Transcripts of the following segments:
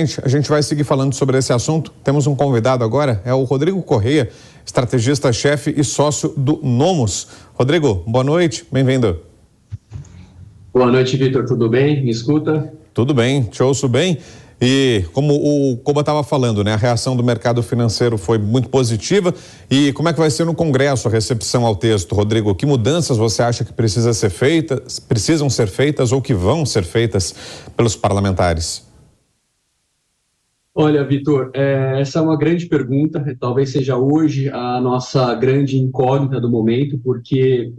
A gente vai seguir falando sobre esse assunto. Temos um convidado agora, é o Rodrigo Correia, estrategista-chefe e sócio do Nomos. Rodrigo, boa noite, bem-vindo. Boa noite, Vitor, tudo bem? Me escuta? Tudo bem, te ouço bem. E como o Koba estava falando, né, a reação do mercado financeiro foi muito positiva. E como é que vai ser no Congresso a recepção ao texto, Rodrigo? Que mudanças você acha que precisam ser feitas ou que vão ser feitas pelos parlamentares? Olha, Vitor, essa é uma grande pergunta, talvez seja hoje a nossa grande incógnita do momento, porque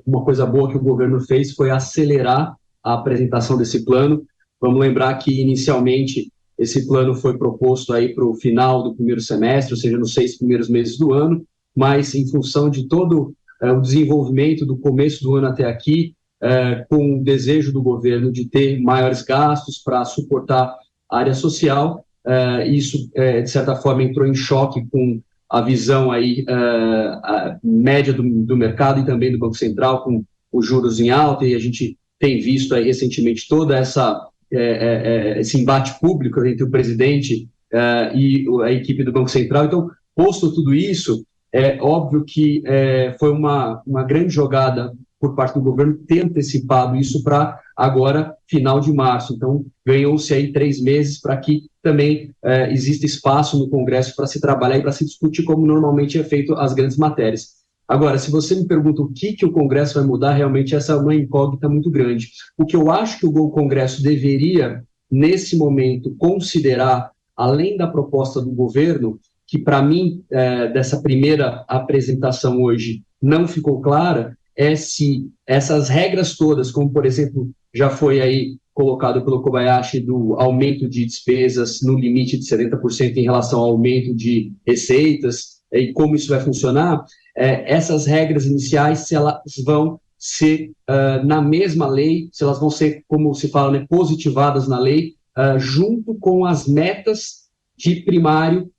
uma coisa boa que o governo fez foi acelerar a apresentação desse plano. Vamos lembrar que, inicialmente, esse plano foi proposto aí para o final do primeiro semestre, ou seja, nos 6 primeiros meses do ano, mas em função de todo o desenvolvimento do começo do ano até aqui, com o desejo do governo de ter maiores gastos para suportar a área social, isso, de certa forma, entrou em choque com a visão aí, a média do mercado e também do Banco Central, com os juros em alta, e a gente tem visto aí recentemente toda esse embate público entre o presidente e a equipe do Banco Central. Então, posto tudo isso, é óbvio que foi uma grande jogada por parte do governo ter antecipado isso para agora, final de março. Então, ganhou-se aí 3 meses para que também exista espaço no Congresso para se trabalhar e para se discutir como normalmente é feito as grandes matérias. Agora, se você me pergunta o que o Congresso vai mudar, realmente essa é uma incógnita muito grande. O que eu acho que o Congresso deveria, nesse momento, considerar, além da proposta do governo, que para mim, dessa primeira apresentação hoje, não ficou clara, é se essas regras todas, como, por exemplo, já foi aí colocado pelo Kobayashi, do aumento de despesas no limite de 70% em relação ao aumento de receitas, e como isso vai funcionar, essas regras iniciais, se elas vão ser na mesma lei, se elas vão ser, como se fala, né, positivadas na lei, junto com as metas de primário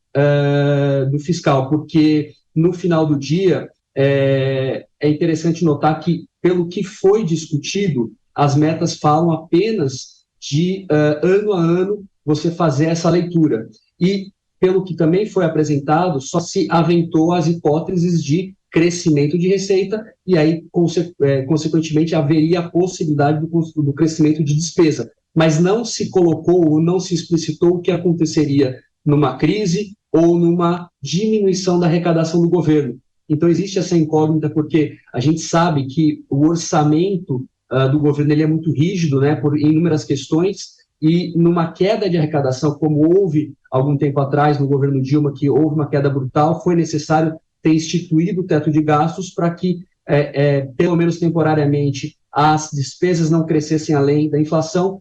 do fiscal, porque no final do dia é interessante notar que, pelo que foi discutido, as metas falam apenas de ano a ano você fazer essa leitura. E, pelo que também foi apresentado, só se aventou as hipóteses de crescimento de receita e aí, consequentemente, haveria a possibilidade do crescimento de despesa. Mas não se colocou ou não se explicitou o que aconteceria numa crise ou numa diminuição da arrecadação do governo. Então, existe essa incógnita porque a gente sabe que o orçamento do governo ele é muito rígido, né, por inúmeras questões, e numa queda de arrecadação, como houve algum tempo atrás no governo Dilma, que houve uma queda brutal, foi necessário ter instituído o teto de gastos para que, pelo menos temporariamente, as despesas não crescessem além da inflação,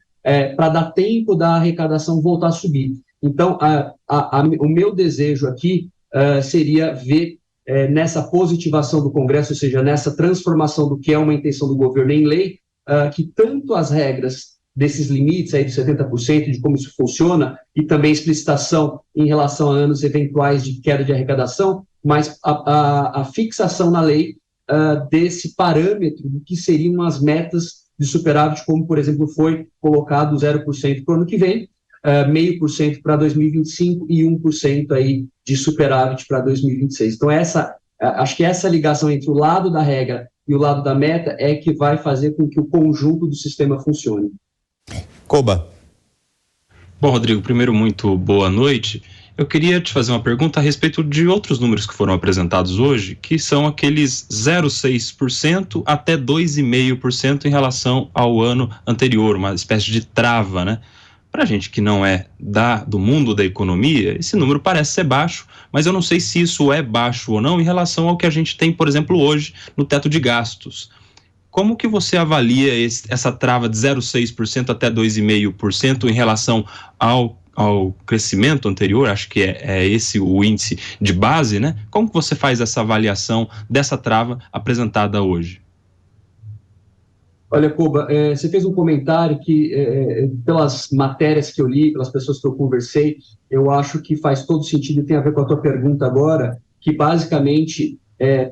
para dar tempo da arrecadação voltar a subir. Então, o meu desejo aqui seria ver nessa positivação do Congresso, ou seja, nessa transformação do que é uma intenção do governo em lei, que tanto as regras desses limites aí de 70%, de como isso funciona, e também explicitação em relação a anos eventuais de queda de arrecadação, mas a fixação na lei desse parâmetro do que seriam as metas de superávit, como, por exemplo, foi colocado 0% para o ano que vem, 0,5% para 2025 e 1% aí de superávit para 2026. Então, acho que essa ligação entre o lado da regra e o lado da meta é que vai fazer com que o conjunto do sistema funcione. Koba. Bom, Rodrigo, primeiro, muito boa noite. Eu queria te fazer uma pergunta a respeito de outros números que foram apresentados hoje, que são aqueles 0,6% até 2,5% em relação ao ano anterior, uma espécie de trava, né? Para a gente que não é do mundo da economia, esse número parece ser baixo, mas eu não sei se isso é baixo ou não em relação ao que a gente tem, por exemplo, hoje no teto de gastos. Como que você avalia essa trava de 0,6% até 2,5% em relação ao crescimento anterior? Acho que é esse o índice de base, né? Como que você faz essa avaliação dessa trava apresentada hoje? Olha, Koba, você fez um comentário que, pelas matérias que eu li, pelas pessoas que eu conversei, eu acho que faz todo sentido e tem a ver com a tua pergunta agora, que basicamente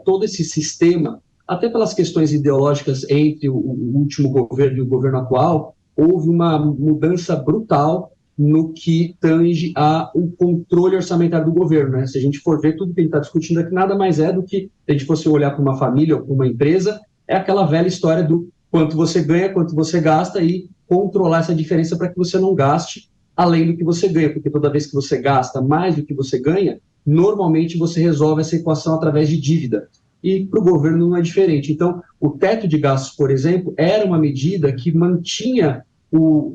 todo esse sistema, até pelas questões ideológicas entre o último governo e o governo atual, houve uma mudança brutal no que tange ao controle orçamentário do governo, né? Se a gente for ver, tudo que a gente está discutindo aqui nada mais é do que, se a gente fosse olhar para uma família ou para uma empresa, é aquela velha história do quanto você ganha, quanto você gasta e controlar essa diferença para que você não gaste além do que você ganha, porque toda vez que você gasta mais do que você ganha, normalmente você resolve essa equação através de dívida. E para o governo não é diferente. Então, o teto de gastos, por exemplo, era uma medida que mantinha o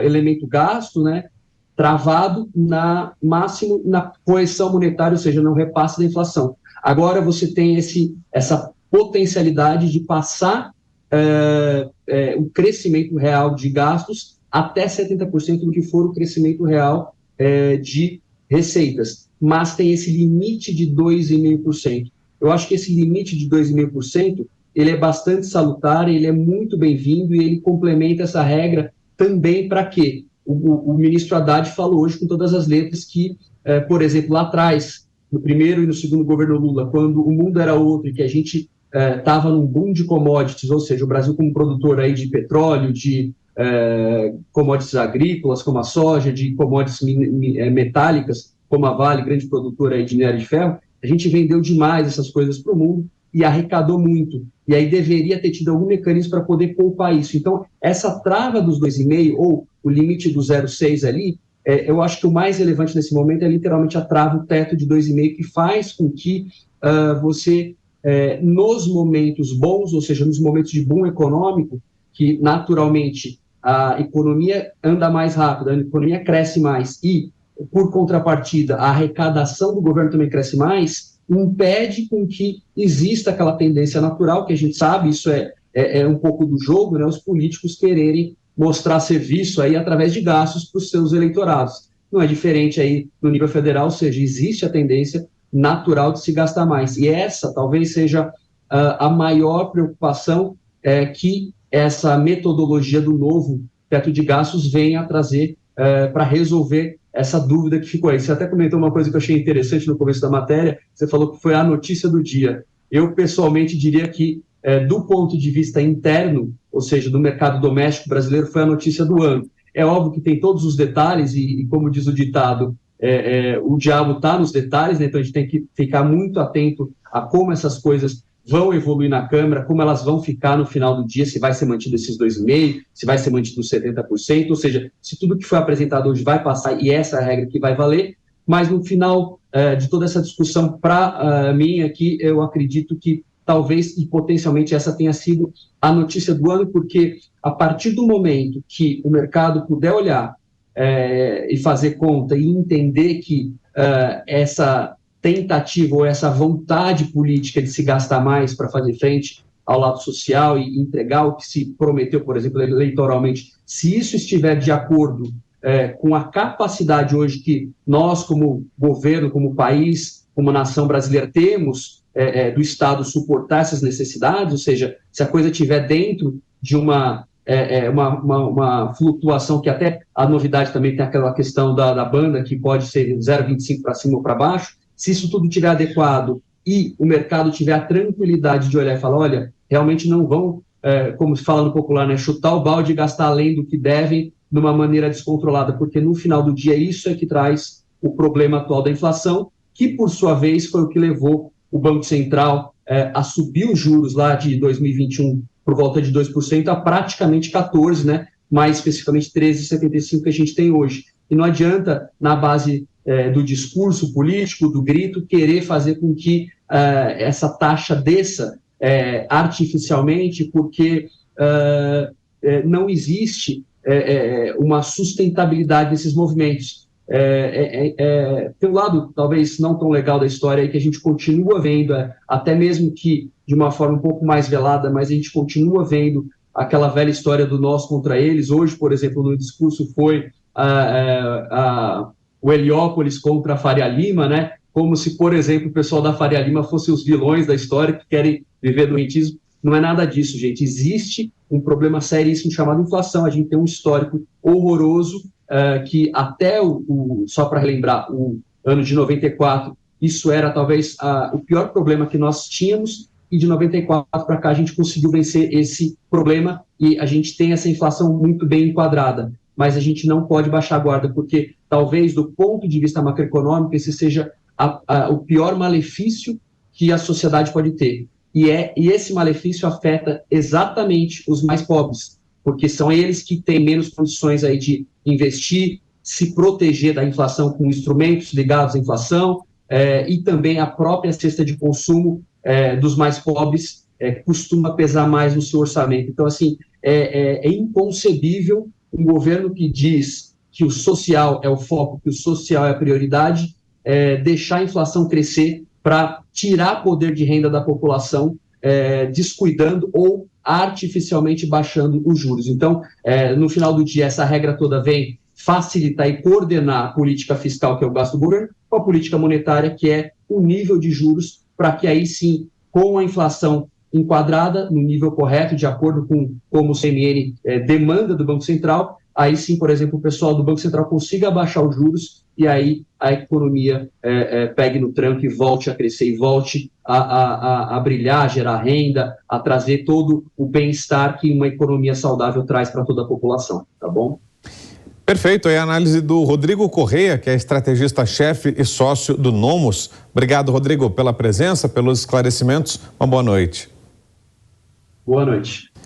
elemento gasto, né, travado máximo na correção monetária, ou seja, no repasse da inflação. Agora você tem essa potencialidade de passar o crescimento real de gastos até 70% do que for o crescimento real de receitas, mas tem esse limite de 2,5%. Eu acho que esse limite de 2,5%, ele é bastante salutar, ele é muito bem-vindo e ele complementa essa regra também para quê? O ministro Haddad falou hoje com todas as letras que, por exemplo, lá atrás, no primeiro e no segundo governo Lula, quando o mundo era outro e que a gente estava num boom de commodities, ou seja, o Brasil como produtor aí de petróleo, de commodities agrícolas, como a soja, de commodities metálicas, como a Vale, grande produtora aí de minério de ferro, a gente vendeu demais essas coisas para o mundo e arrecadou muito. E aí deveria ter tido algum mecanismo para poder poupar isso. Então, essa trava dos 2,5% ou o limite do 0,6% ali, eu acho que o mais relevante nesse momento é literalmente a trava, o teto de 2,5%, que faz com que você, nos momentos bons, ou seja, nos momentos de boom econômico, que naturalmente a economia anda mais rápido, a economia cresce mais e, por contrapartida, a arrecadação do governo também cresce mais, impede com que exista aquela tendência natural, que a gente sabe, isso é um pouco do jogo, né, os políticos quererem mostrar serviço aí através de gastos para os seus eleitorados. Não é diferente aí no nível federal, ou seja, existe a tendência natural de se gastar mais. E essa talvez seja a maior preocupação que essa metodologia do novo teto de gastos venha a trazer para resolver essa dúvida que ficou aí. Você até comentou uma coisa que eu achei interessante no começo da matéria, você falou que foi a notícia do dia. Eu, pessoalmente, diria que, do ponto de vista interno, ou seja, do mercado doméstico brasileiro, foi a notícia do ano. É óbvio que tem todos os detalhes e como diz o ditado, o diabo está nos detalhes, né? Então a gente tem que ficar muito atento a como essas coisas vão evoluir na Câmara, como elas vão ficar no final do dia, se vai ser mantido esses 2,5%, se vai ser mantido os 70%, ou seja, se tudo que foi apresentado hoje vai passar e essa é a regra que vai valer, mas no final de toda essa discussão, para mim aqui, eu acredito que talvez e potencialmente essa tenha sido a notícia do ano, porque a partir do momento que o mercado puder olhar e fazer conta e entender que essa tentativa ou essa vontade política de se gastar mais para fazer frente ao lado social e entregar o que se prometeu, por exemplo, eleitoralmente, se isso estiver de acordo com a capacidade hoje que nós, como governo, como país, como nação brasileira, temos do Estado suportar essas necessidades, ou seja, se a coisa estiver dentro de uma flutuação, que até a novidade também tem aquela questão da banda, que pode ser 0,25 para cima ou para baixo, se isso tudo estiver adequado e o mercado tiver a tranquilidade de olhar e falar, olha, realmente não vão, como se fala no popular, né, chutar o balde e gastar além do que devem de uma maneira descontrolada, porque no final do dia isso é que traz o problema atual da inflação, que por sua vez foi o que levou o Banco Central a subir os juros lá de 2021 por volta de 2% a praticamente 14%, né, mais especificamente 13,75% que a gente tem hoje. E não adianta, na base do discurso político, do grito, querer fazer com que essa taxa desça artificialmente, porque não existe uma sustentabilidade desses movimentos. Tem um lado, talvez não tão legal da história, aí, que a gente continua vendo, até mesmo que de uma forma um pouco mais velada, mas a gente continua vendo aquela velha história do nós contra eles. Hoje, por exemplo, no discurso foi o Heliópolis contra a Faria Lima, né? Como se, por exemplo, o pessoal da Faria Lima fosse os vilões da história que querem viver do rentismo. Não é nada disso, gente. Existe um problema seríssimo chamado inflação. A gente tem um histórico horroroso que até só para relembrar, o ano de 94, isso era talvez o pior problema que nós tínhamos, e de 94 para cá a gente conseguiu vencer esse problema e a gente tem essa inflação muito bem enquadrada. mas a gente não pode baixar a guarda, porque talvez do ponto de vista macroeconômico esse seja o pior malefício que a sociedade pode ter. E esse malefício afeta exatamente os mais pobres, porque são eles que têm menos condições aí de investir, se proteger da inflação com instrumentos ligados à inflação, e também a própria cesta de consumo dos mais pobres costuma pesar mais no seu orçamento. Então, assim, é inconcebível um governo que diz que o social é o foco, que o social é a prioridade, deixar a inflação crescer para tirar poder de renda da população, descuidando ou artificialmente baixando os juros. Então, no final do dia, essa regra toda vem facilitar e coordenar a política fiscal, que é o gasto do governo, com a política monetária, que é o nível de juros, para que aí sim, com a inflação enquadrada no nível correto, de acordo com como o CMN demanda do Banco Central, aí sim, por exemplo, o pessoal do Banco Central consiga abaixar os juros e aí a economia pegue no tranco e volte a crescer e volte a brilhar, a gerar renda, a trazer todo o bem-estar que uma economia saudável traz para toda a população, tá bom? Perfeito, é a análise do Rodrigo Correia, que é estrategista-chefe e sócio do Nomos. Obrigado, Rodrigo, pela presença, pelos esclarecimentos. Uma boa noite. Boa noite.